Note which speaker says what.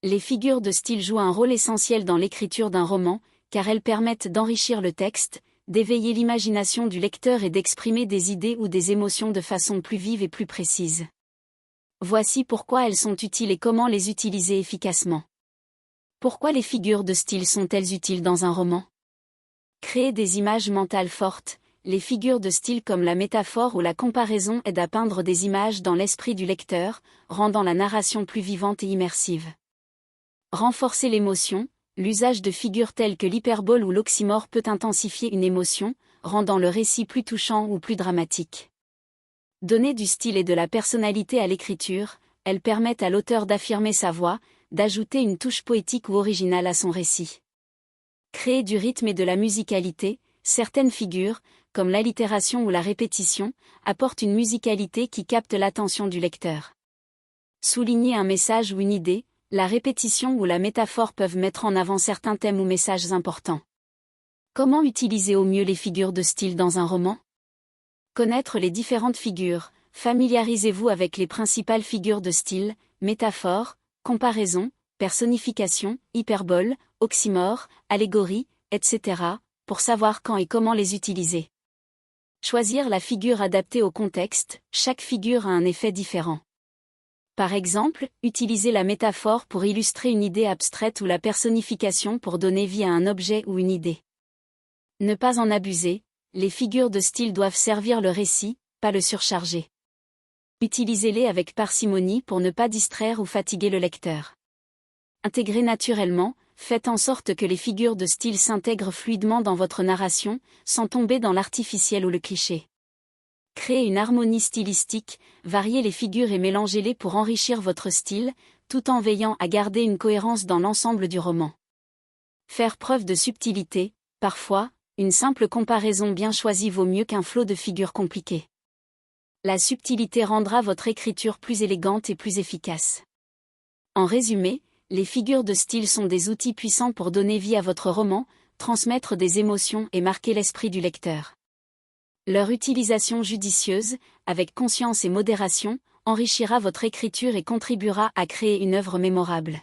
Speaker 1: Les figures de style jouent un rôle essentiel dans l'écriture d'un roman, car elles permettent d'enrichir le texte, d'éveiller l'imagination du lecteur et d'exprimer des idées ou des émotions de façon plus vive et plus précise. Voici pourquoi elles sont utiles et comment les utiliser efficacement. Pourquoi les figures de style sont-elles utiles dans un roman? Créer des images mentales fortes. Les figures de style comme la métaphore ou la comparaison aident à peindre des images dans l'esprit du lecteur, rendant la narration plus vivante et immersive. Renforcer l'émotion. L'usage de figures telles que l'hyperbole ou l'oxymore peut intensifier une émotion, rendant le récit plus touchant ou plus dramatique. Donner du style et de la personnalité à l'écriture, elles permettent à l'auteur d'affirmer sa voix, d'ajouter une touche poétique ou originale à son récit. Créer du rythme et de la musicalité. Certaines figures, comme l'allitération ou la répétition, apportent une musicalité qui capte l'attention du lecteur. Souligner un message ou une idée. La répétition ou la métaphore peuvent mettre en avant certains thèmes ou messages importants. Comment utiliser au mieux les figures de style dans un roman? Connaître les différentes figures. Familiarisez-vous avec les principales figures de style, métaphore, comparaison, personnification, hyperbole, oxymore, allégorie, etc., pour savoir quand et comment les utiliser. Choisir la figure adaptée au contexte. Chaque figure a un effet différent. Par exemple, utilisez la métaphore pour illustrer une idée abstraite ou la personnification pour donner vie à un objet ou une idée. Ne pas en abuser, les figures de style doivent servir le récit, pas le surcharger. Utilisez-les avec parcimonie pour ne pas distraire ou fatiguer le lecteur. Intégrez naturellement, faites en sorte que les figures de style s'intègrent fluidement dans votre narration, sans tomber dans l'artificiel ou le cliché. Créez une harmonie stylistique, variez les figures et mélangez-les pour enrichir votre style, tout en veillant à garder une cohérence dans l'ensemble du roman. Faire preuve de subtilité. Parfois, une simple comparaison bien choisie vaut mieux qu'un flot de figures compliquées. La subtilité rendra votre écriture plus élégante et plus efficace. En résumé, les figures de style sont des outils puissants pour donner vie à votre roman, transmettre des émotions et marquer l'esprit du lecteur. Leur utilisation judicieuse, avec conscience et modération, enrichira votre écriture et contribuera à créer une œuvre mémorable.